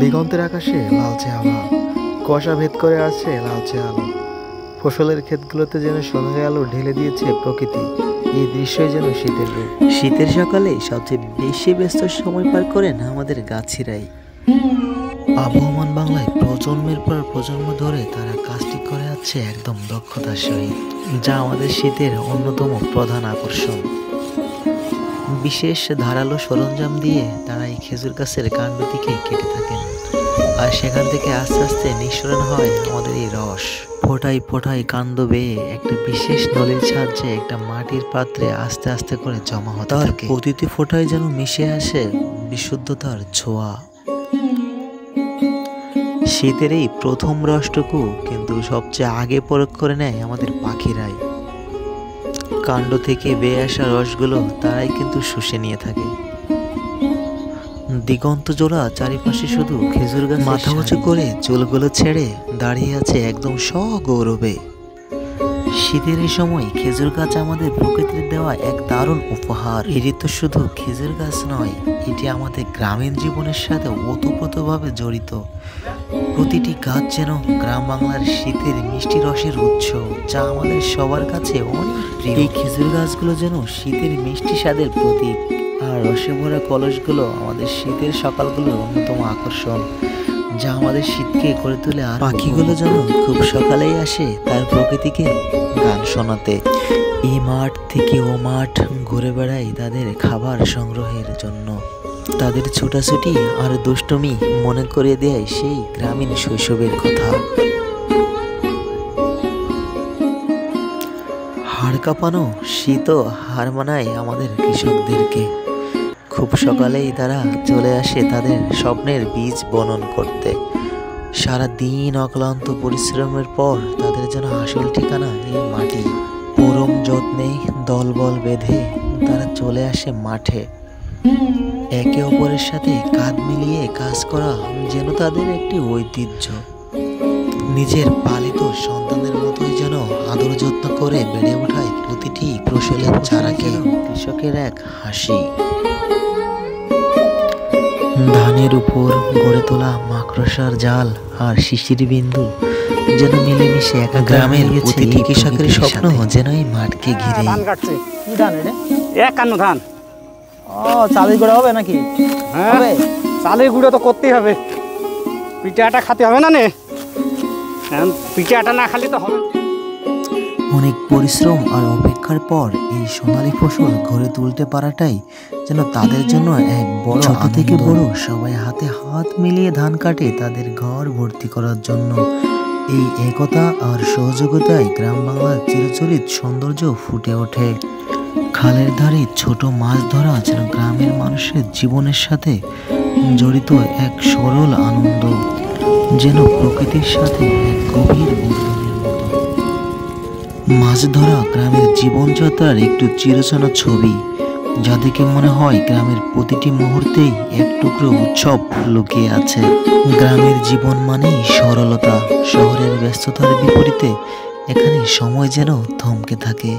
দিগন্তের আকাশে লালচে আভা, কুয়াশা ভেদ করে আছে লালচে আলো। ফসলের ক্ষেতগুলোতে যেন সোনালি আলো ঢেলে দিয়েছে প্রকৃতি। এই দৃশ্যই যেন শীতের রূপ। শীতের সকালে সবচেয়ে বেশি ব্যস্ত সময় পার করেন আমাদের গাছিরাই। আবহমান বাংলায় প্রজন্মের পর প্রজন্ম ধরে তারা কাজটি করে যাচ্ছে একদম দক্ষতার সহিত, যা আমাদের শীতের অন্যতম প্রধান আকর্ষণ। বিশেষ ধারালো সরঞ্জাম দিয়ে তারা এই খেজুর গাছের কাণ্ডটিকে কেটে থাকেন, আর সেখান থেকে আস্তে আস্তে নিঃসরণ হয় আমাদের এই রস। ফোটায় ফোটায় কাণ্ড বেয়ে একটা বিশেষ নলির সাহায্যে একটা মাটির পাত্রে আস্তে আস্তে করে জমা হতে থাকে। প্রতিটি ফোটায় যেন মিশে আসে বিশুদ্ধতার ছোঁয়া। শীতের এই প্রথম রসটুকু কিন্তু সবচেয়ে আগে প্রয়োগ করে নেয় আমাদের পাখিরাই। কাণ্ড থেকে বেয়ে আসা রসগুলো তারাই কিন্তু শুষে নিয়ে থাকে। দিগন্ত জোড়া চারিপাশে শুধু খেজুর গাছ, মাথা উঁচু করে চুলগুলো ছেড়ে দাঁড়িয়ে আছে একদম সগৌরবে। শীতের এই সময় খেজুর গাছ আমাদের প্রকৃতির দেওয়া এক দারুণ উপহার। এটি তো শুধু খেজুর গাছ নয়, এটি আমাদের গ্রামীণ জীবনের সাথে ওতপ্রোতভাবে জড়িত। প্রতিটি গাছ যেন গ্রাম বাংলার শীতের মিষ্টি রসের উৎস, যা আমাদের সবার কাছে অনেক প্রিয়। এই খেজুর গাছগুলো যেন শীতের মিষ্টি স্বাদের প্রতীক, আর রসে ভরা কলসগুলো আমাদের শীতের সকালগুলোর অন্যতম আকর্ষণ, যা আমাদের শীতকে করে তোলে। আর পাখিগুলো যেন খুব সকালেই আসে তার প্রকৃতিকে গান শোনাতে। এই মাঠ থেকে ও মাঠ ঘুরে বেড়ায় তাদের খাবার সংগ্রহের জন্য। তাদের ছোটাছুটি আর দুষ্টুমি মনে করিয়ে দেয় সেই গ্রামীণ শৈশবের কথা। হাড় কাঁপানো শীতও হার মানায় আমাদের কৃষকদেরকে। খুব সকালেই তারা চলে আসে তাদের স্বপ্নের বীজ বনন করতে। সারা দিন অক্লান্ত পরিশ্রমের পর তাদের যেন আসল ঠিকানা এই মাটি। পরম যত্নে দলবল বেঁধে তারা চলে আসে মাঠে। একে অপরের সাথে কাঁধ মিলিয়ে কাজ করা যেন তাদের একটি ঐতিহ্য। নিজের পালিত সন্তানের মতোই যেন আদর যত্ন করে বেড়ে ওঠায় প্রতিটি ফসলের চারাকে কৃষকের এক হাসি। ধানের উপর গড়ে তোলা মাকড়সার জাল আর শিশির বিন্দু যেন মিলেমিশে একা গ্রামের প্রতিটি কৃষকের স্বপ্ন যেন এই মাঠকে ঘিরে। ধান কাটছে, কি ধান এটা? একান্ন ধান। ও, চালের গুঁড়ো হবে নাকি? হ্যাঁ, চালের গুঁড়ো তো করতেই হবে, পিঠে আটা খাতে হবে না। পিঠে আটা না খালি তো হবে। অনেক পরিশ্রম আর অপেক্ষার পর এই সোনালী ফসল ঘরে তুলতে পারাটাই যেন তাদের জন্য এক বড়। ছোট থেকে বড় সবাই হাতে হাত মিলিয়ে ধান কাটে তাদের ঘর ভর্তি করার জন্য। এই একতা আর সহযোগিতায় গ্রাম বাংলার চিরচরিত সৌন্দর্য ফুটে ওঠে। খালের ধারে ছোট মাছ ধরা যেন গ্রামের মানুষের জীবনের সাথে জড়িত এক সরল আনন্দ, যেন প্রকৃতির সাথে এক গভীর বন্ধনের মতো। মাছ ধরা গ্রামের জীবনযাত্রার একটু চিরচেনা ছবি, যা দেখে মনে হয় গ্রামের প্রতিটি মুহূর্তেই এক টুকরো উৎসব লুকিয়ে আছে। গ্রামের জীবন মানেই সরলতা। শহরের ব্যস্ততার বিপরীতে এখানে সময় যেন থমকে থাকে।